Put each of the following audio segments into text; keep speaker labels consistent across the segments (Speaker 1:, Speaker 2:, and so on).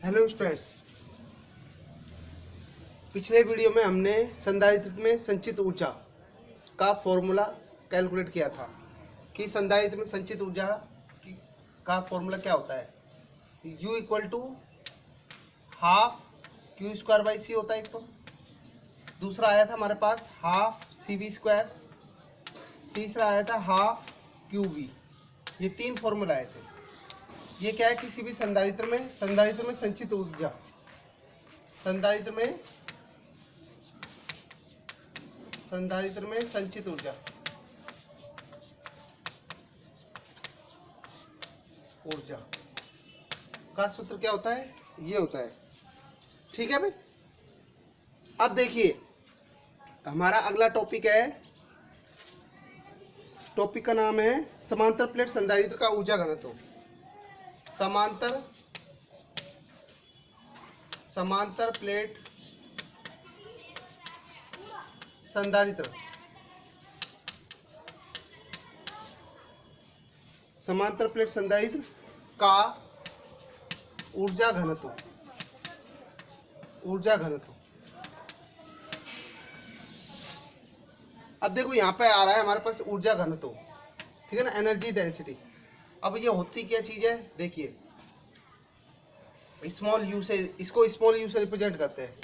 Speaker 1: Hello students, पिछले video में हमने संधारित्र में संचित ऊर्जा का फॉर्मूला कैलकुलेट किया था कि संधारित्र में संचित ऊर्जा का फॉर्मूला क्या होता है। U equal to half Q square by C होता है एक, तो दूसरा आया था हमारे पास हाफ सी वी स्क्वायर, तीसरा आया था हाफ क्यू वी। ये तीन फॉर्मूला आए थे। ये क्या है, किसी भी संधारित्र में संचित ऊर्जा, संधारित्र में संचित ऊर्जा का सूत्र क्या होता है, ये होता है। ठीक है भाई। अब देखिए हमारा अगला टॉपिक है, टॉपिक का नाम है समांतर प्लेट संधारित्र का ऊर्जा घनत्व। समांतर प्लेट संधारित्र का ऊर्जा घनत्व। अब देखो यहाँ पे आ रहा है हमारे पास ऊर्जा घनत्व, ठीक है ना, एनर्जी डेंसिटी। अब ये होती क्या चीज है, देखिए स्मॉल यू से, इसको स्मॉल यू से रिप्रेजेंट करते हैं।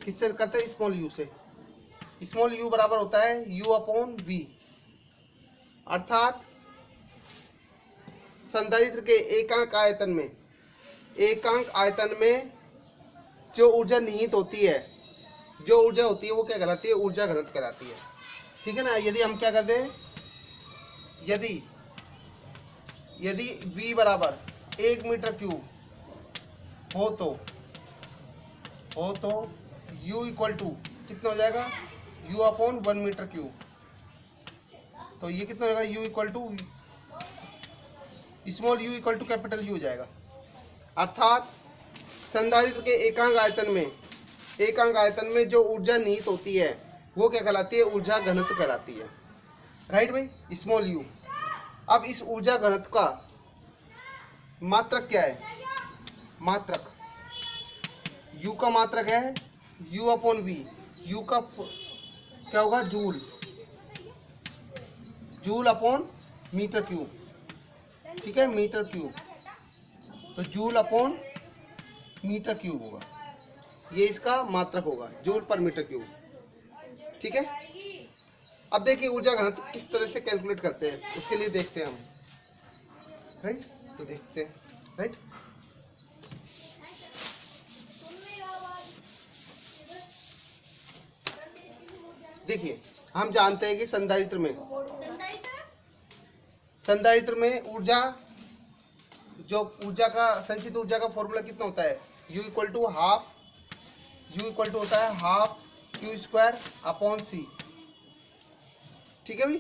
Speaker 1: किससे करते हैं, स्मॉल यू से। स्मॉल यू बराबर होता है यू अपॉन वी, अर्थात संधारित्र के एकांक आयतन में जो ऊर्जा निहित होती है, वो क्या कहलाती है, ऊर्जा घनत्व कहलाती है। ठीक है ना। यदि हम क्या कर दें, यदि V बराबर 1 मीटर क्यूब हो तो U इक्वल टू कितना हो जाएगा, U अपॉन 1 मीटर क्यूब। तो ये कितना होगा, U equal to small u equal to capital U हो जाएगा। अर्थात संधारित्र के एकांक आयतन में जो ऊर्जा निहित होती है वो क्या कहलाती है, ऊर्जा घनत्व कहलाती है। राइट भाई, स्मॉल u। अब इस ऊर्जा घनत्व का मात्रक क्या है, u का मात्रक है u अपॉन v। u का क्या होगा, जूल अपॉन मीटर क्यूब। ठीक है, मीटर क्यूब, तो जूल अपॉन मीटर क्यूब होगा, ये इसका मात्रक होगा, जूल पर मीटर क्यूब। ठीक है। अब देखिए ऊर्जा घनत्व किस तरह से कैलकुलेट करते हैं, उसके लिए देखते हैं हम। राइट, तो देखते हैं। राइट, देखिए हम जानते हैं कि संधारित्र में ऊर्जा, जो ऊर्जा का संचित ऊर्जा का फॉर्मूला कितना होता है, U इक्वल टू होता है हाफ क्यू स्क्वायर अपॉन सी। ठीक है भाई।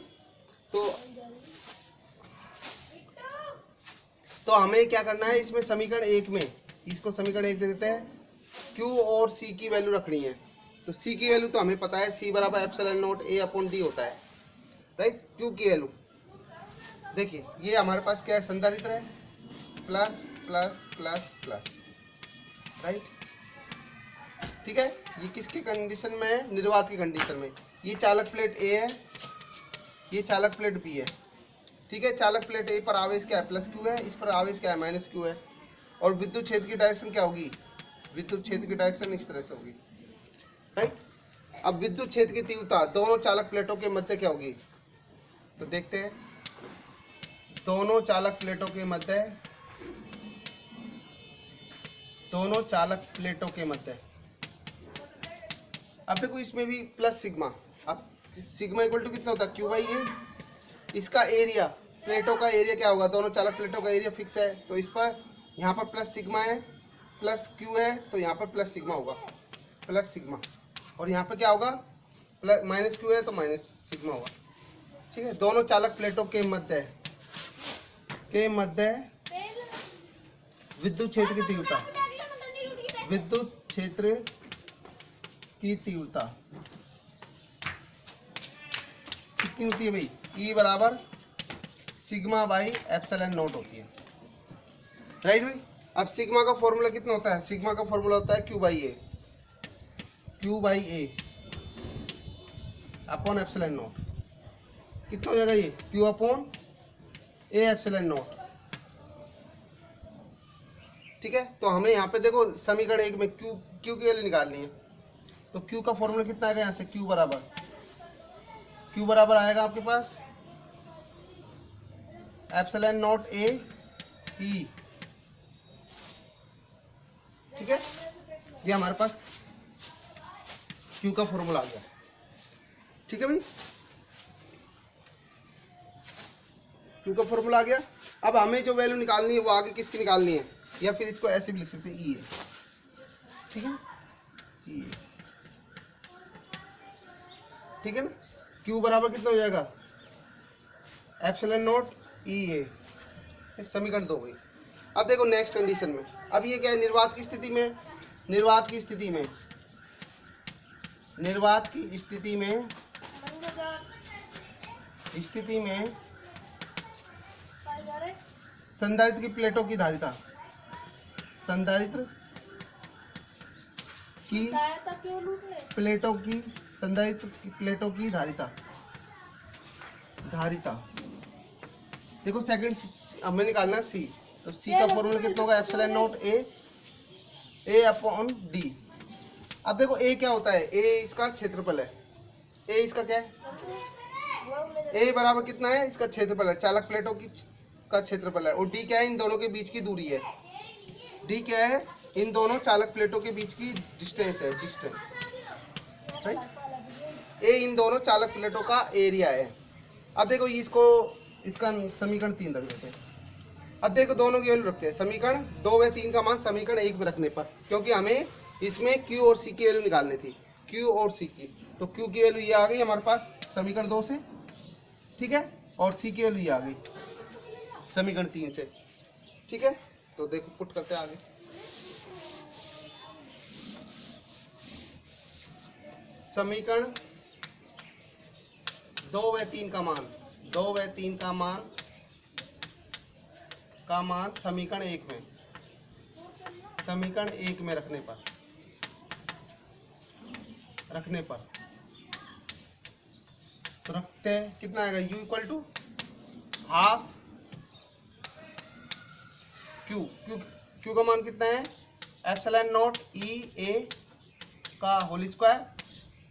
Speaker 1: तो हमें क्या करना है, इसमें समीकरण 1 में, इसको समीकरण 1 दे देते हैं। Q और C की वैल्यू रखनी है। तो C की वैल्यू तो हमें पता है, C बराबर epsilon not A upon D होता है। राइट, Q की वैल्यू देखिए, ये हमारे पास क्या है, संधारित्र है, plus plus plus plus. Right, ठीक है। ये किसकी कंडीशन में है, निर्वात की कंडीशन में। ये चालक प्लेट A है, ये चालक प्लेट B है। ठीक है, चालक प्लेट A पर आवेश क्या है, प्लस Q है, इस पर आवेश क्या है, माइनस Q है। और विद्युत क्षेत्र की डायरेक्शन क्या होगी, विद्युत क्षेत्र की डायरेक्शन इस तरह से होगी। राइट, अब विद्युत क्षेत्र की तीव्रता दोनों चालक प्लेटों के मध्य क्या होगी, तो देखते हैं। दोनों चालक प्लेटों के मध्य, अब देखो इसमें भी प्लस सिग्मा। अब सिग्मा इक्वल टू कितना होता है, क्यू बाई ए। इसका एरिया, प्लेटों का एरिया क्या होगा, दोनों चालक प्लेटों का एरिया फिक्स है, तो इस पर यहाँ पर प्लस सिग्मा है, प्लस क्यू है, तो यहाँ पर प्लस सिग्मा होगा, प्लस सिग्मा। और यहाँ पर क्या होगा, प्लस माइनस क्यू है, तो माइनस सिग्मा होगा। ठीक है, दोनों चालक प्लेटों के मध्य विद्युत क्षेत्र की तीव्रता, कितनी होती है भाई, E बराबर सिग्मा बाई एप्सिलॉन नॉट होती है। राइट भाई। अब सिग्मा का फॉर्मूला कितना होता है? सिग्मा का फॉर्मूला होता है Q by A upon epsilon not. कितना हो जाएगा ये? Q upon A epsilon not. ठीक है, तो हमें यहाँ पे देखो समीकरण 1 में क्यू की वैल्यू निकालनी है, तो क्यू का फॉर्मूला कितना आएगा यहाँ से? क्यू बराबर आएगा आपके पास एप्सिलॉन नॉट ए ई। ठीक है, ये हमारे पास क्यू का फॉर्मूला आ गया। ठीक है भाई, क्यू का फॉर्मूला आ गया। अब हमें जो वैल्यू निकालनी है वो आगे किसकी निकालनी है, या फिर इसको ऐसे भी लिख सकते हैं, ई है। ठीक है, ई। ठीक है ना, क्यू बराबर कितना हो जाएगा? एप्सिलॉन नॉट ई ए। समीकरण 2 गई। अब देखो नेक्स्ट कंडीशन में, अब ये क्या है? निर्वात की स्थिति में, निर्वात की स्थिति में संधारित्र की प्लेटों की धारिता, संधारित्र की प्लेटों की धारिता। देखो सेकंड हमें निकालना सी, तो सी का फॉर्मूला कितना होगा? Epsilon naught A upon D. अब देखो ए क्या होता है? ए इसका क्षेत्रफल है। ए इसका क्या है? ए बराबर कितना है? इसका क्षेत्रफल है, चालक प्लेटों की का क्षेत्रफल है। और डी क्या है? इन दोनों के बीच की दूरी है। डी क्या है? इन दोनों चालक प्लेटों के बीच की डिस्टेंस है, डिस्टेंस। राइट, ए इन दोनों चालक प्लेटों का एरिया है। अब देखो इसका समीकरण 3 रख देते हैं। अब देखो दोनों की वैल्यू रखते हैं, समीकरण 2 व 3 का मान समीकरण 1 में रखने पर, क्योंकि हमें इसमें क्यू और सी की वैल्यू निकालनी थी, क्यू और सी की। तो क्यू की वैल्यू ये आ गई हमारे पास समीकरण 2 से। ठीक है, और सी की वैल्यू ये आ गई समीकरण 3 से। ठीक है, तो देखो पुट करते हैं आगे। समीकरण 2 व 3 का मान, 2 व 3 का मान समीकरण 1 में रखने पर तो रखते हैं, कितना आएगा? u equal to half Q का मान कितना है? एप्सिलॉन नॉट ई ए का होल स्क्वायर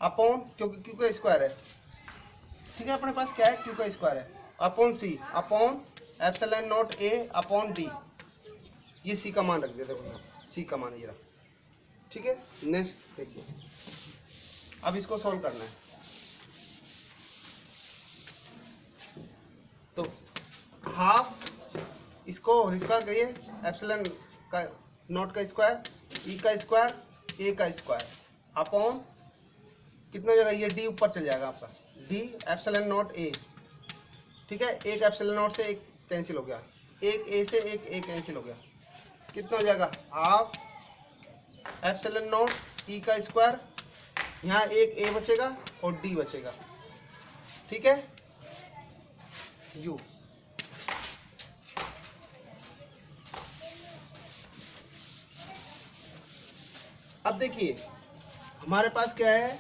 Speaker 1: अपॉन, क्योंकि क्यू का स्क्वायर है। ठीक है, अपने पास क्या है? क्यू का स्क्वायर है, upon C upon epsilon naught A upon D. ये सी का मान रख देते हैं, सी का मान ये रहा। ठीक है, नेक्स्ट देखिए, अब इसको सॉल्व करना है। तो हाफ इसको स्क्वायर करिए, एप्सिलॉन का नॉट का स्क्वायर, ई का स्क्वायर, ए का स्क्वायर अपॉन कितना हो जाएगा? ये डी ऊपर चल जाएगा आपका, डी एप्सिलॉन नॉट ए। ठीक है, एक एप्सिलॉन नॉट से एक कैंसिल हो गया, एक ए से एक ए कैंसिल हो गया। कितना हो जाएगा? हाफ एप्सिलॉन नॉट ई का स्क्वायर, यहाँ एक ए बचेगा और डी बचेगा। ठीक है, यू। अब देखिए हमारे पास क्या है?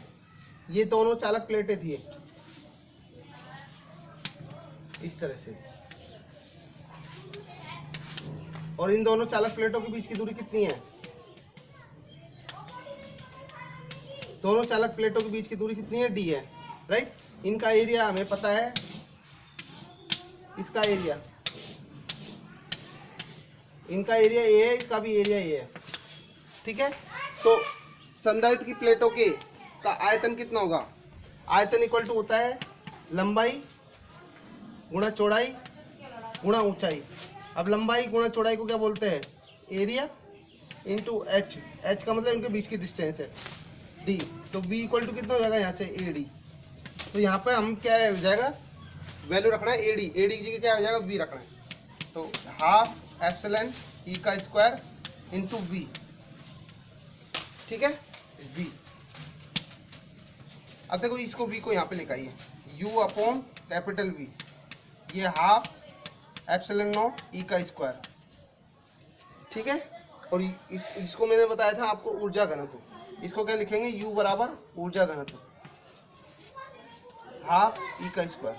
Speaker 1: ये दोनों चालक प्लेटें थी इस तरह से, और इन दोनों चालक प्लेटों के बीच की दूरी कितनी है? दोनों चालक प्लेटों के बीच की दूरी कितनी है? डी है। राइट, इनका एरिया हमें पता है, इसका एरिया, इनका एरिया ए है, इसका भी एरिया ए है। ठीक है, तो संधारित्र की प्लेटों के का आयतन कितना होगा? आयतन इक्वल टू होता है लंबाई गुणा चौड़ाई गुणा ऊंचाई। अब लंबाई गुणा चौड़ाई को क्या बोलते हैं? Area into H. एच का मतलब इनके बीच की डिस्टेंस है, डी। तो v इक्वल टू कितना हो जाएगा यहाँ से? A D. तो यहाँ पे हम क्या हो जाएगा? वैल्यू रखना है ए डी, ए डी की जगह क्या हो जाएगा? v रखना है। तो हाफ एप्सिलॉन ई का स्क्वायर इंटू वी। ठीक है, v। अब देखो इसको v को यहाँ पे लेकर आइए, u अपॉन कैपिटल V, ये हाफ एप्सिलॉन नॉट ई का स्क्वायर। ठीक है, और इसको मैंने बताया था आपको ऊर्जा घनत्व, इसको क्या लिखेंगे, U बराबर ऊर्जा घनत्व हाफ E का स्क्वायर।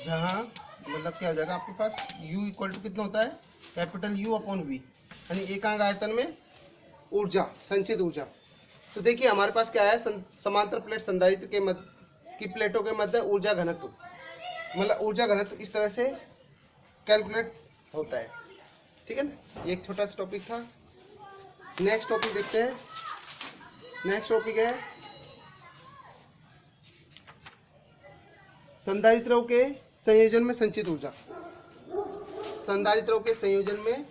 Speaker 1: जहाँ मतलब क्या हो जाएगा आपके पास U इक्वल टू कितना होता है, कैपिटल U अपॉन V, यानी एकांक आयतन में ऊर्जा, संचित ऊर्जा। तो देखिए हमारे पास क्या है, समांतर प्लेट संधारित्र के मध्य की प्लेटों के मध्य ऊर्जा घनत्व, मतलब ऊर्जा घनत्व इस तरह से कैलकुलेट होता है। ठीक है ना, ये एक छोटा सा टॉपिक था। नेक्स्ट टॉपिक देखते हैं। नेक्स्ट टॉपिक है संधारित्रों के संयोजन में संचित ऊर्जा। संधारित्रों के संयोजन में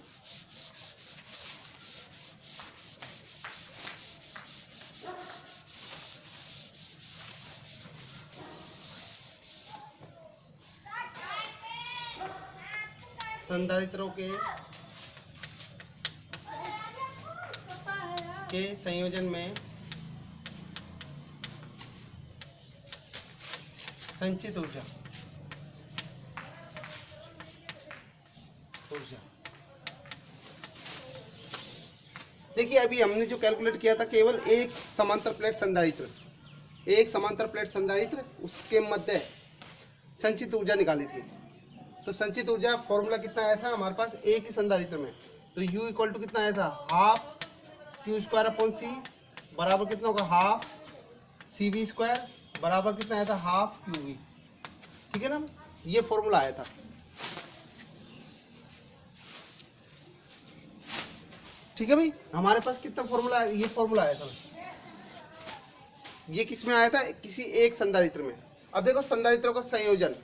Speaker 1: संधारित्रों के संयोजन में संचित ऊर्जा देखिए अभी हमने जो कैलकुलेट किया था केवल एक समांतर प्लेट संधारित्र, एक समांतर प्लेट संधारित्र उसके मध्य संचित ऊर्जा निकाली थी। तो संचित ऊर्जा फॉर्मूला कितना आया था हमारे पास एक ही संधारित्र में, तो U इक्वल टू कितना आया था, half Q square upon C बराबर कितना होगा, हाफ CV स्क्वायर बराबर कितना आया था, हाफ QV। ठीक है ना, ये फॉर्मूला आया था। ठीक है भाई, हमारे पास कितना फॉर्मूला, ये फॉर्मूला आया था। ये किस में आया था, किसी एक संधारित्र में। अब देखो संधारित्रों का संयोजन,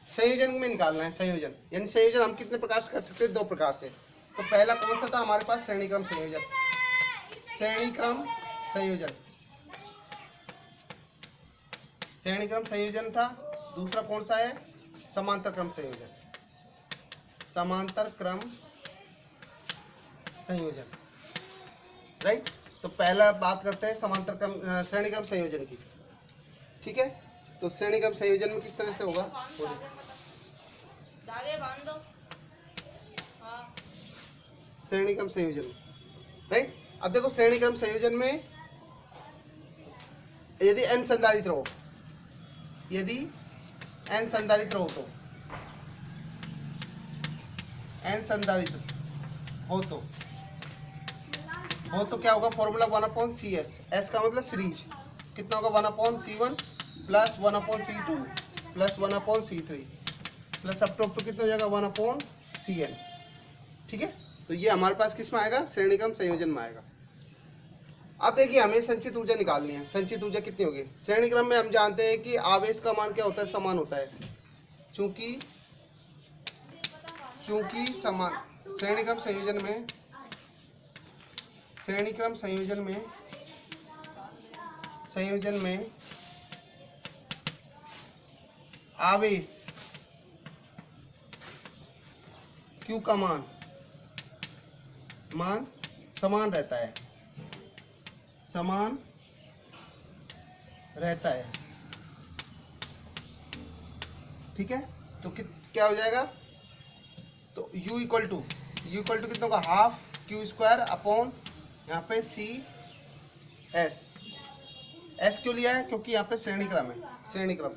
Speaker 1: संयोजन में निकालना है संयोजन, यानी संयोजन हम कितने प्रकार से कर सकते हैं, दो प्रकार से। तो पहला कौन सा था हमारे पास, श्रेणी क्रम संयोजन, श्रेणी क्रम संयोजन, श्रेणी क्रम संयोजन था। दूसरा कौन सा है, समांतर क्रम संयोजन, समांतर क्रम संयोजन, राइट। तो पहला बात करते हैं समांतर क्रम श्रेणी क्रम संयोजन की। ठीक है, तो श्रेणी क्रम संयोजन में किस तरह से होगा, श्रेणी क्रम संयोजन, राइट। अब देखो श्रेणी क्रम संयोजन में यदि n संधारित्र हो, यदि n संधारित्र हो तो n संधारित्र हो तो क्या होगा, फॉर्मूला 1/CS, S का मतलब सीरीज, कितना होगा 1/C1 plus 1/C2 plus 1/C3 plus up to कितना हो जाएगा 1/CN। ठीक है, तो ये हमारे पास किस में आएगा, श्रेणी क्रम संयोजन में आएगा। अब देखिए हमें संचित ऊर्जा निकालनी है। संचित ऊर्जा कितनी होगी, श्रेणी क्रम में हम जानते हैं कि आवेश का मान क्या होता है, समान होता है। चूंकि समान श्रेणी क्रम संयोजन में, श्रेणी क्रम संयोजन में आवेश Q का मान समान रहता है, समान रहता है। ठीक है, तो क्या हो जाएगा, तो U इक्वल टू कितना होगा, हाफ Q स्क्वायर अपॉन यहाँ पे CS। S क्यों लिया है, क्योंकि यहाँ पे श्रेणी क्रम है, श्रेणी क्रम।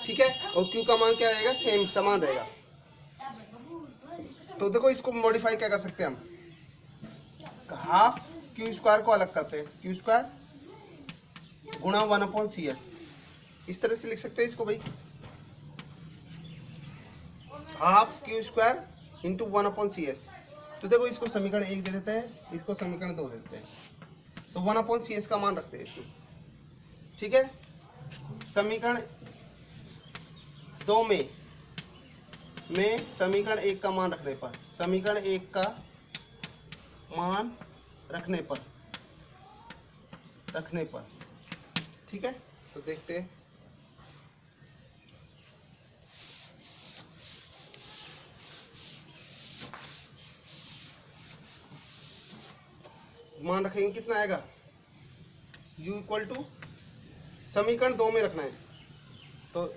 Speaker 1: ठीक है, और Q का मान क्या रहेगा, सेम समान रहेगा। तो देखो इसको मॉडिफाई क्या कर सकते हैं हम, हाफ Q स्क्वायर को अलग करते हैं, Q स्क्वायर गुणा 1/CS, इस तरह से लिख सकते हैं इसको भाई, half Q square into 1/CS। तो देखो इसको समीकरण 1 दे देते हैं, इसको समीकरण 2 दे देते हैं, तो 1/CS का मान रखते हैं इसमें। ठीक है, समीकरण 2 में समीकरण 1 का मान रखने पर, समीकरण 1 का मान रखने पर ठीक है, तो देखते हैं। मान रखेंगे कितना आएगा, U इक्वल टू समीकरण 2 में रखना है, तो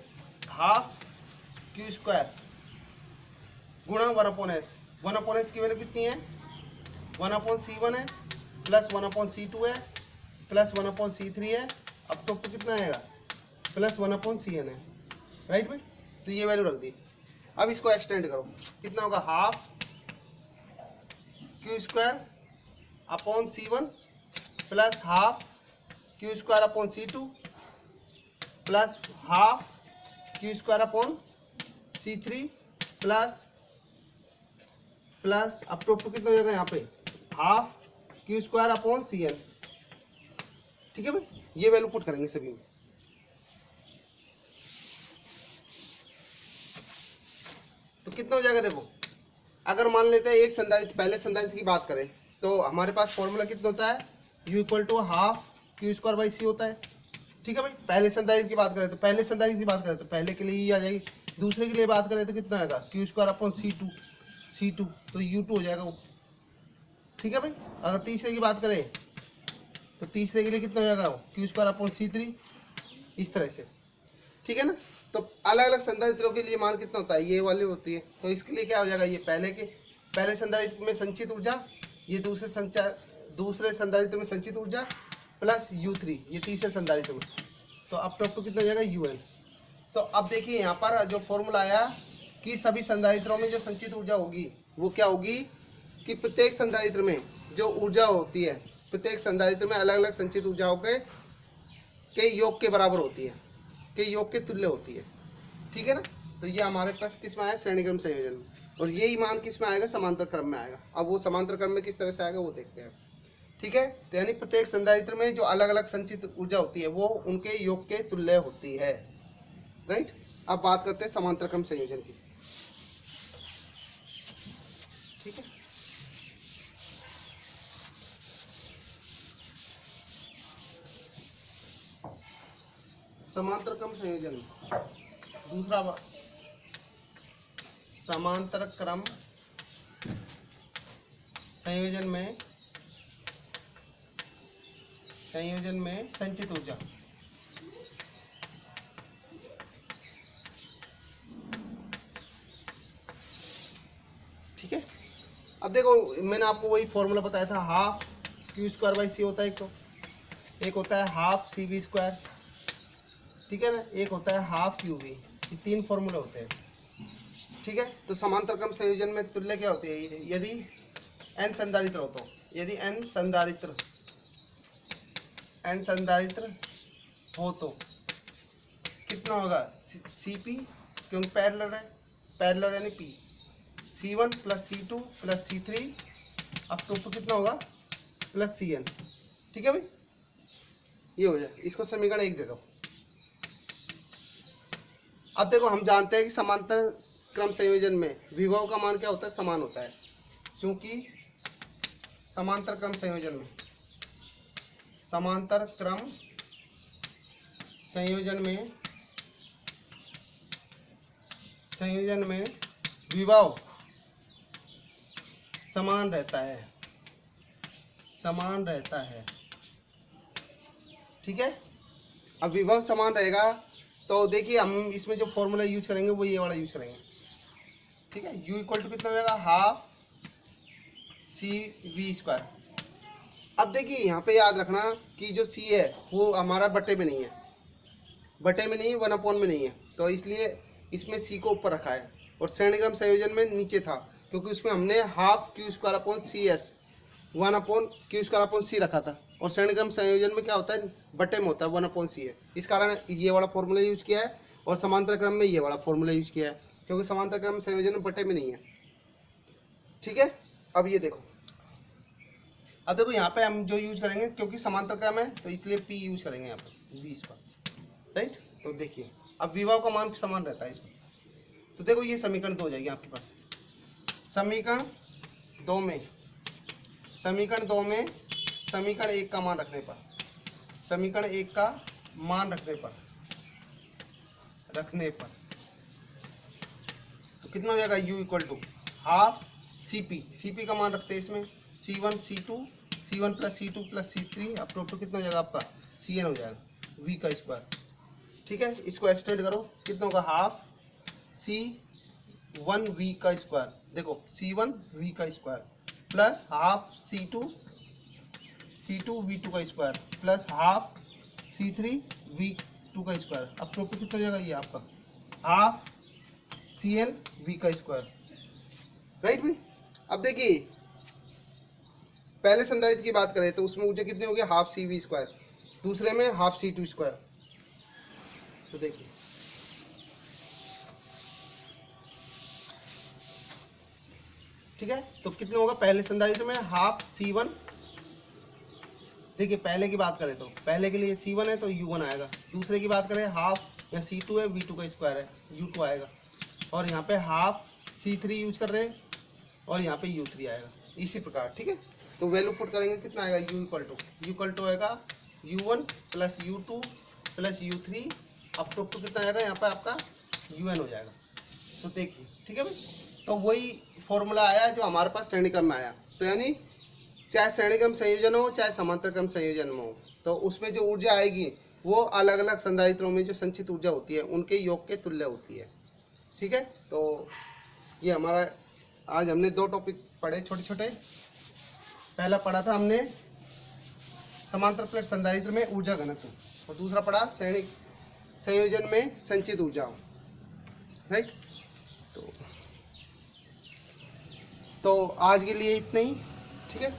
Speaker 1: हाफ क्यू स्क्वायर गुणा 1/s। 1/s की वैल्यू कितनी है? 1/c1 है, प्लस 1/c2 है, प्लस 1/c3 है। अब तो कितना आएगा? प्लस 1/cn है, राइट भाई। तो ये वैल्यू रख दी। अब इसको एक्सटेंड करो, कितना होगा? Half Q square upon c1 plus half Q square upon c2 plus half Q square upon c3 plus अब टू कितना हो जाएगा यहाँ पे? Half Q square upon cn। ठीक है भाई, ये वैल्यू पुट करेंगे सभी में। तो कितना हो जाएगा? देखो, अगर मान लेते हैं एक संधारित्र, पहले संधारित्र की बात करें तो हमारे पास फॉर्मूला कितना होता है? U = half Q square by C होता है। ठीक है भाई, पहले संधारित्र की बात करें तो पहले संधारित्र की बात करें तो पहले के लिए ये आ जाएगी। दूसरे के लिए बात करें तो कितना आएगा? क्यू स्क्वायर अपॉन C2 तो U2 हो जाएगा वो। ठीक है भाई, अगर तीसरे की बात करें तो तीसरे के लिए कितना हो जाएगा? क्यू स्क्वायर अपॉन C3, इस तरह से। ठीक है ना। तो अलग अलग संधारित्रों के लिए मान कितना होता है? ये वाली होती है। तो इसके लिए क्या हो जाएगा? ये पहले संधारित्र में संचित ऊर्जा, ये दूसरे संधारित्र में संचित ऊर्जा प्लस U3 ये तीसरे संधारित्र में। तो अब टू कितना हो जाएगा? UN। तो अब देखिए यहाँ पर जो फॉर्मूला आया कि सभी संधारित्रों में जो संचित ऊर्जा होगी वो क्या होगी कि प्रत्येक संधारित्र में जो ऊर्जा होती है, प्रत्येक संधारित्र में अलग अलग संचित ऊर्जाओं के योग के बराबर होती है, के योग के तुल्य होती है। ठीक है ना। तो ये हमारे पास किस में आया? श्रेणीक्रम संयोजन में। और यही मान किस में आएगा? समांतर क्रम में आएगा। अब वो समांतर क्रम में किस तरह से आएगा वो देखते हैं। ठीक है, तो यानी प्रत्येक संधारित्र में जो अलग अलग संचित ऊर्जा होती है वो उनके योग के तुल्य होती है, राइट। अब बात करते हैं समांतर क्रम संयोजन की। ठीक है, समांतर क्रम संयोजन दूसरा समांतर क्रम संयोजन में संचित ऊर्जा। ठीक है, अब देखो मैंने आपको वही फॉर्मूला बताया था, half Q square by C होता है एक होता है हाफ सी वी स्क्वायर। ठीक है ना, एक होता है हाफ क्यू वी। ये तीन फॉर्मूले होते हैं। ठीक है, तो समांतर क्रम संयोजन में तुल्य क्या होती है? यदि n संधारित्र हो तो, यदि n संधारित्र हो तो कितना होगा? Cp, क्योंकि पैरेलल है, पैरेलल यानी P, C1 plus C2 plus C3 अब टू कितना होगा? Plus Cn। ठीक है भाई, ये हो जाए। इसको समीकरण 1 दे दो। अब देखो हम जानते हैं कि समांतर क्रम संयोजन में विभव का मान क्या होता है? समान होता है। क्योंकि समांतर क्रम संयोजन में विभव समान रहता है। ठीक है, अब विभव समान रहेगा तो देखिए हम इसमें जो फॉर्मूला यूज करेंगे वो ये वाला यूज करेंगे। ठीक है, U = कितना हो जाएगा? Half C V square. अब देखिए यहाँ पे याद रखना कि जो C है वो हमारा बटे में नहीं है, 1/में नहीं है। तो इसलिए इसमें C को ऊपर रखा है और श्रेणीक्रम संयोजन में नीचे था, क्योंकि उसमें हमने half Q square upon CS 1/Q² C रखा था। और श्रेणीक्रम संयोजन में क्या होता है? बटे में होता है, 1/C है। इस कारण ये वाला फॉर्मूला यूज किया है और समांतर क्रम में ये वाला फॉर्मूला यूज किया है, क्योंकि समांतर क्रम संयोजन में बटे में नहीं है। ठीक है, अब ये देखो, यहाँ पे हम जो यूज करेंगे, क्योंकि समांतर क्रम है तो इसलिए P यूज करेंगे यहाँ पर V पर, राइट। तो देखिए अब विभव का मान समान रहता है इसमें। तो देखो ये समीकरण 2 हो जाएगी आपके पास। समीकरण 2 में समीकरण 1 का मान रखने पर, तो कितना हो जाएगा? U = हाफ CP का मान रखते हैं इसमें, C1 plus C2 plus C3 अब टोटल कितना हो जाएगा आपका? Cn हो जाएगा V² ठीक है, इसको एक्सटेंड करो, कितना होगा? हाफ C1V का स्क्वायर, देखो C1V का स्क्वायर प्लस हाफ C2V2 का स्क्वायर प्लस हाफ C3V2 का स्क्वायर। अब टोटल कितना हो जाएगा ये आपका हाफ CLV का स्क्वायर, राइट भाई। अब देखिए पहले संधारित्र की बात करें तो उसमें ऊर्जा कितनी होगी हाफ CV स्क्वायर, दूसरे में हाफ C2 स्क्वायर। तो देखिए ठीक है, तो कितना होगा पहले संधारित्र में हाफ C1, देखिए पहले की बात करें तो पहले के लिए C1 है तो U1 आएगा, दूसरे की बात करें हाफ या C2 है V2 का स्क्वायर है U2 आएगा, और यहाँ पे हाफ C3 यूज कर रहे हैं और यहाँ पे U3 आएगा, इसी प्रकार। ठीक है, तो वैल्यू पुट करेंगे कितना आएगा U इक्वल टू आएगा U1 plus U2 plus U3, अब टोटल कितना आएगा यहाँ पे आपका UN हो जाएगा। तो देखिए ठीक है भाई, तो वही फॉर्मूला आया जो हमारे पास श्रेणी क्रम में आया। तो यानी चाहे श्रेणी क्रम संयोजन हो चाहे समांतर क्रम संयोजन में हो, तो उसमें जो ऊर्जा आएगी वो अलग अलग संधारित्रों में जो संचित ऊर्जा होती है उनके योग के तुल्य होती है। ठीक है, तो ये हमारा आज हमने दो टॉपिक पढ़े छोटे छोटे। पहला पढ़ा था हमने समांतर प्लेट संधारित्र में ऊर्जा घनत्व, और दूसरा पढ़ा श्रेणी संयोजन में संचित ऊर्जा, राइट। तो आज के लिए इतना ही, ठीक है।